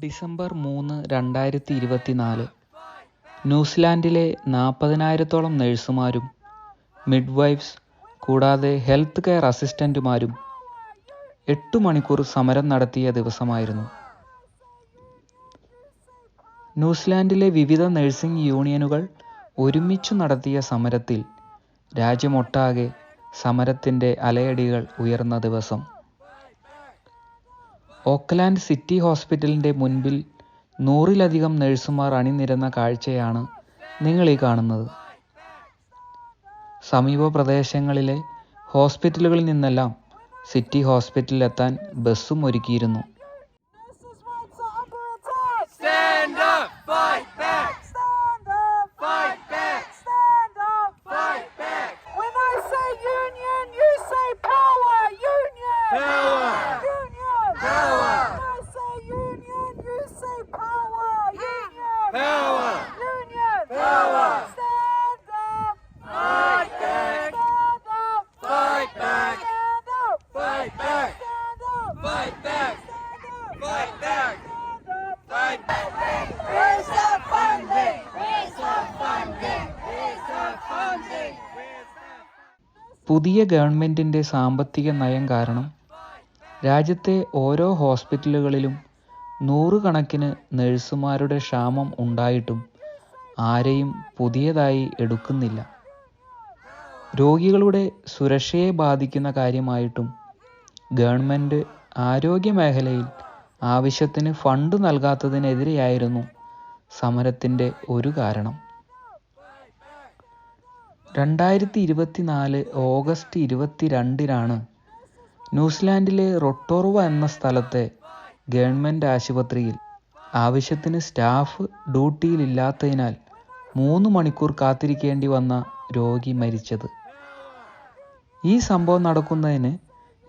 December 3, 2024 ന്യൂസിലാൻഡിലെ 40,000-ഓളം നഴ്സുമാരും midwives കൂടാതെ health care അസിസ്റ്റന്റുമാരും 8 മണിക്കൂർ സമരം നടത്തിയ ദിവസമായിരുന്നു. ന്യൂസിലാൻഡിലെ വിവിധ നഴ്സിംഗ് യൂണിയനുകൾ ഒരുമിച്ചു നടത്തിയ സമരത്തിൽ രാജ്യമൊട്ടാകെ സമരത്തിൻ്റെ അലയടികൾ ഉയർന്ന ദിവസം. ഓക്ക്ലാൻഡ് സിറ്റി ഹോസ്പിറ്റലിൻ്റെ മുൻപിൽ 100-ലധികം നഴ്സുമാർ അണിനിരന്ന കാഴ്ചയാണ് നിങ്ങളീ കാണുന്നത്. സമീപ പ്രദേശങ്ങളിലെ ഹോസ്പിറ്റലുകളിൽ നിന്നെല്ലാം സിറ്റി ഹോസ്പിറ്റലിലെത്താൻ ബസ്സും ഒരുക്കിയിരുന്നു. പുതിയ ഗവൺമെൻറ്റിൻ്റെ സാമ്പത്തിക നയം കാരണം രാജ്യത്തെ ഓരോ ഹോസ്പിറ്റലുകളിലും 100 കണക്കിന് നഴ്സുമാരുടെ ക്ഷാമം ഉണ്ടായിട്ടും ആരെയും പുതിയതായി എടുക്കുന്നില്ല. രോഗികളുടെ സുരക്ഷയെ ബാധിക്കുന്ന കാര്യമായിട്ടും ഗവൺമെൻറ് ആരോഗ്യ മേഖലയിൽ ആവശ്യത്തിന് ഫണ്ട് നൽകാത്തതിനെതിരെയായിരുന്നു സമരത്തിൻ്റെ ഒരു കാരണം. 2024 ഓഗസ്റ്റ് 22 ന്യൂസിലാൻഡിലെ റൊട്ടോറുവ എന്ന സ്ഥലത്തെ ഗവൺമെൻറ് ആശുപത്രിയിൽ ആവശ്യത്തിന് സ്റ്റാഫ് ഡ്യൂട്ടിയിലില്ലാത്തതിനാൽ 3 മണിക്കൂർ കാത്തിരിക്കേണ്ടി വന്ന രോഗി മരിച്ചത്. ഈ സംഭവം നടക്കുന്നതിന്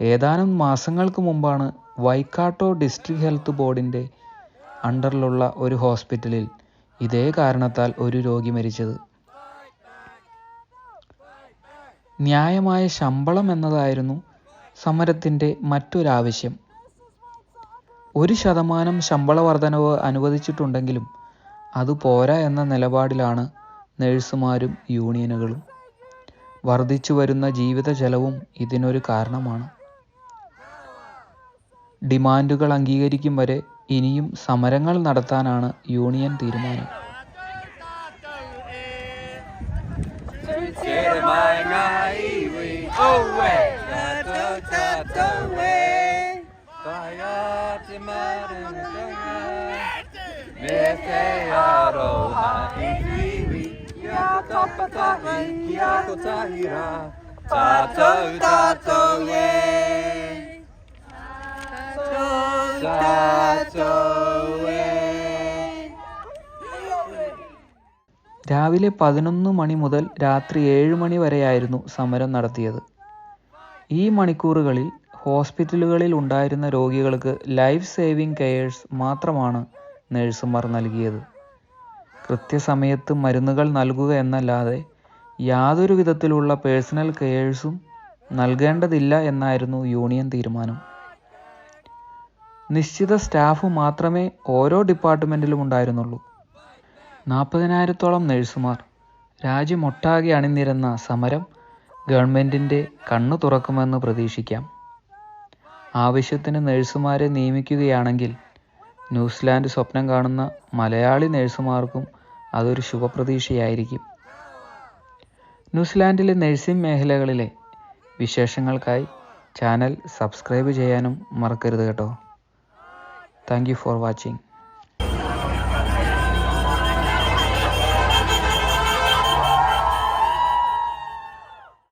ഏതാനും മാസങ്ങൾക്ക് മുമ്പാണ് വൈക്കാട്ടോ ഡിസ്ട്രിക്ട് ഹെൽത്ത് ബോർഡിൻ്റെ അണ്ടറിലുള്ള ഒരു ഹോസ്പിറ്റലിൽ ഇതേ കാരണത്താൽ ഒരു രോഗി മരിച്ചത്. ന്യായമായ ശമ്പളം എന്നതായിരുന്നു സമരത്തിൻ്റെ മറ്റൊരാവശ്യം. 1% ശമ്പള വർധനവ് അനുവദിച്ചിട്ടുണ്ടെങ്കിലും അതുപോരാ എന്ന നിലപാടിലാണ് നഴ്സുമാരും യൂണിയനുകളും. വർദ്ധിച്ചു വരുന്ന ജീവിത ചെലവും ഇതിനൊരു കാരണമാണ്. ഡിമാൻഡുകൾ അംഗീകരിക്കും വരെ ഇനിയും സമരങ്ങൾ നടത്താനാണ് യൂണിയൻ തീരുമാനം. രാവിലെ 11 മണി മുതൽ രാത്രി 7 മണി വരെയായിരുന്നു സമരം നടത്തിയത്. ഈ മണിക്കൂറുകളിൽ ഹോസ്പിറ്റലുകളിൽ ഉണ്ടായിരുന്ന രോഗികൾക്ക് ലൈഫ് സേവിംഗ് കെയേഴ്സ് മാത്രമാണ് നഴ്സുമാർ നൽകിയത്. കൃത്യസമയത്ത് മരുന്നുകൾ നൽകുക എന്നല്ലാതെ യാതൊരു വിധത്തിലുള്ള പേഴ്സണൽ കെയേഴ്സും നൽകേണ്ടതില്ല എന്നായിരുന്നു യൂണിയൻ തീരുമാനം. നിശ്ചിത സ്റ്റാഫ് മാത്രമേ ഓരോ ഡിപ്പാർട്ട്മെൻറ്റിലും ഉണ്ടായിരുന്നുള്ളൂ. 40,000-ഓളം നഴ്സുമാർ രാജ്യമൊട്ടാകെ അണിനിരന്ന സമരം ഗവൺമെൻറ്റിൻ്റെ കണ്ണു തുറക്കുമെന്ന് പ്രതീക്ഷിക്കാം. ആവശ്യത്തിന് നഴ്സുമാരെ നിയമിക്കുകയാണെങ്കിൽ ന്യൂസിലാൻഡ് സ്വപ്നം കാണുന്ന മലയാളി നഴ്സുമാർക്കും അതൊരു ശുഭപ്രതീക്ഷയായിരിക്കും. ന്യൂസിലാൻഡിലെ നഴ്സിംഗ് മേഖലകളിലെ വിശേഷങ്ങൾക്കായി ചാനൽ സബ്സ്ക്രൈബ് ചെയ്യാനും മറക്കരുത് കേട്ടോ. Thank you for watching.